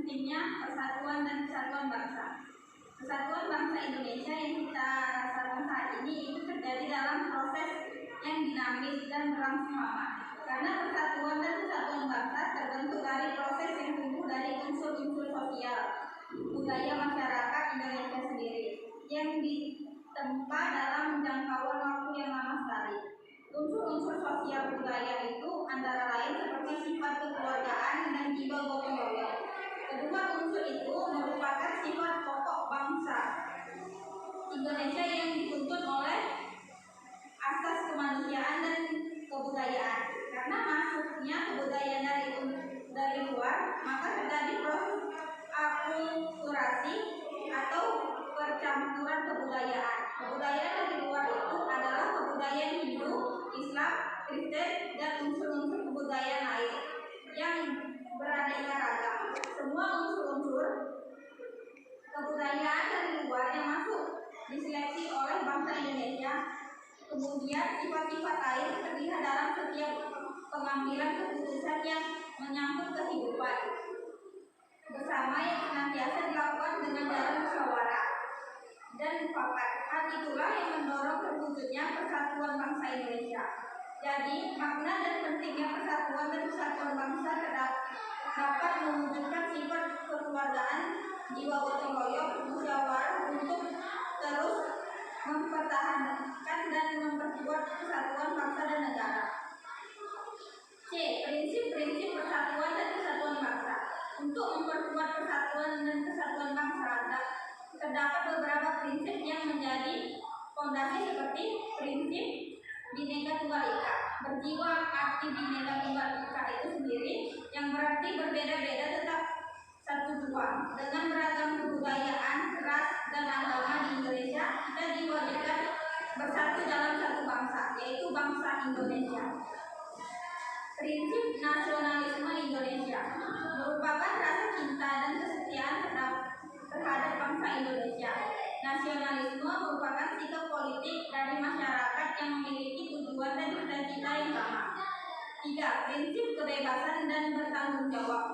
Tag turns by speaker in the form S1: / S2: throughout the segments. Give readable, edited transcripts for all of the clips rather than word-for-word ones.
S1: pentingnya persatuan dan kesatuan bangsa. Kesatuan bangsa Indonesia yang kita rasakan saat ini itu terjadi dalam proses yang dinamis dan berlangsung lama. Karena persatuan dan kesatuan bangsa terbentuk dari proses yang tumbuh dari unsur-unsur sosial budaya masyarakat Indonesia sendiri yang ditempa dalam jangkauan waktu yang lama sekali. Unsur-unsur sosial budaya itu antara lain seperti sifat kekeluargaan dan jiwa gotong royong. Kedua unsur itu merupakan sifat pokok bangsa Indonesia yang dituntut oleh asas kemanusiaan dan kebudayaan. Karena masuknya kebudayaan dari luar, maka terjadi proses akulturasi atau percampuran kebudayaan. Kebudayaan dari luar itu adalah kebudayaan Hindu, Islam, Kristen, dan unsur-unsur kebudayaan lain yang beraneka ragam. Semua unsur-unsur kebudayaan dari luar yang masuk diseleksi oleh bangsa Indonesia. Kemudian sifat-sifat lain terlihat dalam setiap pengambilan keputusan yang menyangkut kehidupan bersama yang senantiasa dilakukan dengan jalan musyawarah dan mufakat. Hal itulah yang mendorong terwujudnya persatuan bangsa Indonesia. Jadi makna dan pentingnya persatuan dan kesatuan bangsa dapat mewujudkan sifat kekeluargaan, jiwa gotong royong, musyawarah untuk terus mempertahankan dan memperkuat kesatuan bangsa dan negara. C. Prinsip-prinsip persatuan dan kesatuan bangsa. Untuk memperkuat persatuan dan kesatuan bangsa terdapat beberapa prinsip yang menjadi fondasi seperti prinsip Bhinneka Tunggal Ika. Berjiwa arti Bhinneka Tunggal Ika itu sendiri yang berarti berbeda-beda tetap satu jua. Dengan beragam kebudayaan, ras, dan agama di Indonesia, kita diwajibkan bersatu dalam satu bangsa, yaitu bangsa Indonesia. Prinsip nasionalisme Indonesia merupakan rasa cinta dan kesetiaan terhadap bangsa Indonesia. Nasionalisme merupakan sikap politik dari masyarakat yang memiliki tujuan dan cita-cita yang sama. 3. Prinsip kebebasan dan bertanggung jawab.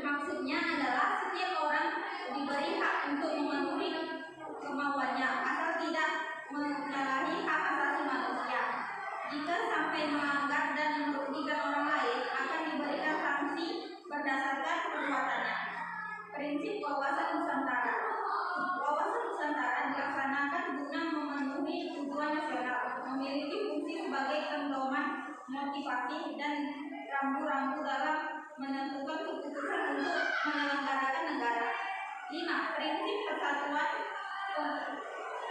S1: Maksudnya adalah setiap orang diberi hak untuk memenuhi kemauannya asal tidak menyalahi hak asasi manusia. Jika sampai melanggar dan merugikan orang lain, akan diberikan sanksi berdasarkan perbuatannya. Prinsip wawasan Nusantara. Wawasan Nusantara dilaksanakan guna memenuhi tujuan nasional, memiliki fungsi sebagai pedoman motivasi dan rambu-rambu dalam menentukan keputusan untuk menyelenggarakan negara. 5. Prinsip persatuan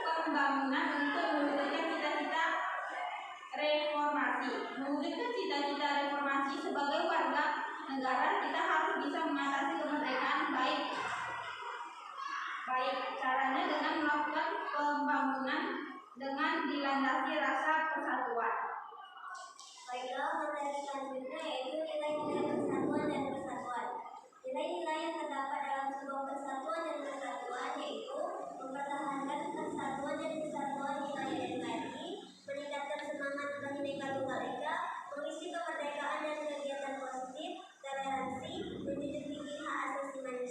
S1: pembangunan untuk mewujudkan cita-cita reformasi. Mewujudkan cita-cita reformasi sebagai warga negara, kita harus bisa mengatasi kemerdekaan baik caranya dengan melakukan pembangunan dengan dilandasi rasa persatuan.
S2: Baiklah, materi selanjutnya yaitu nilai-nilai persatuan dan kesatuan. Nilai-nilai yang terdapat dalam sebuah persatuan dan kesatuan yaitu mempertahankan persatuan dan kesatuan nilai NKRI, meningkatkan semangat Bhinneka Tunggal Ika, mengisi kemerdekaan dan kegiatan positif, toleransi, menjunjung tinggi hak asasi manusia.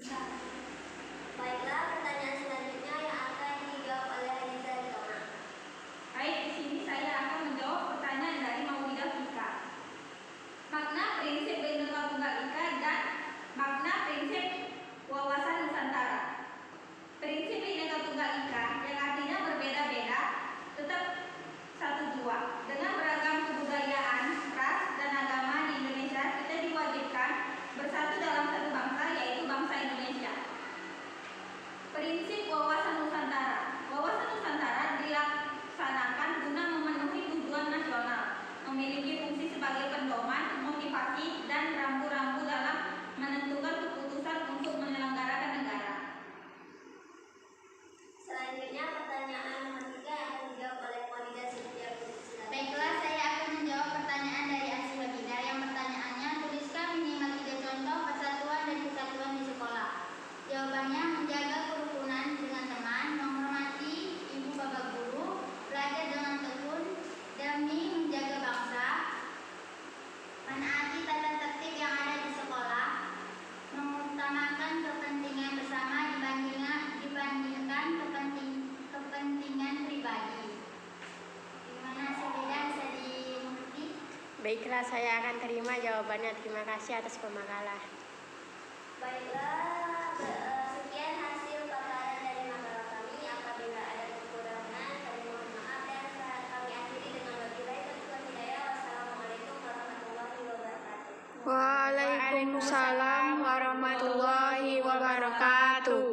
S2: Baiklah, pertanyaan selanjutnya yang akan dijawab oleh Hadiza Ritona.
S1: Baik, di sini saya akan menjawab pertanyaan dari Maulidah Fika. Makna prinsip Bhinneka Tunggal Ika dan makna prinsip wawasan Nusantara. Prinsip Bhinneka Tunggal Ika yang artinya berbeda-beda tetap satu jua. Dengan beragam kebudayaan, ras, dan agama di Indonesia, kita diwajibkan bersatu dalam satu bangsa, yaitu bangsa Indonesia. Prinsip wawasan Nusantara. Wawasan Nusantara dilaksanakan guna memenuhi tujuan nasional, memiliki fungsi sebagai pedoman, motivasi, dan rambu-rambu dalam menentukan keputusan untuk menyelenggarakan negara.
S2: Selanjutnya pertanyaan nomor 3 yang akan dijawab oleh Maulidah Cynthia Putri.
S3: Baiklah, saya akan menjawab pertanyaan dari Asy Wahida yang pertanyaannya, tuliskan minimal 3 contoh persatuan dan kesatuan di sekolah. Jawabannya, menjaga kerukunan dengan teman, menghormati ibu bapak guru, belajar dengan tekun demi menjaga bangsa, menaati tata tertib yang ada di sekolah, mengutamakan kepentingan bersama dibandingkan kepentingan pribadi. Gimana Asy Wahida, bisa dimengerti?
S4: Baiklah, saya akan terima jawabannya. Terima kasih atas pemakalan.
S2: Baiklah, sekian hasil paparan dari makalah kami. Apabila ada kekurangan, kami mohon maaf dan kami akhiri dengan wabillahi taufiq wal hidayah. Wassalamualaikum warahmatullahi wabarakatuh.
S4: Waalaikumsalam warahmatullahi wabarakatuh.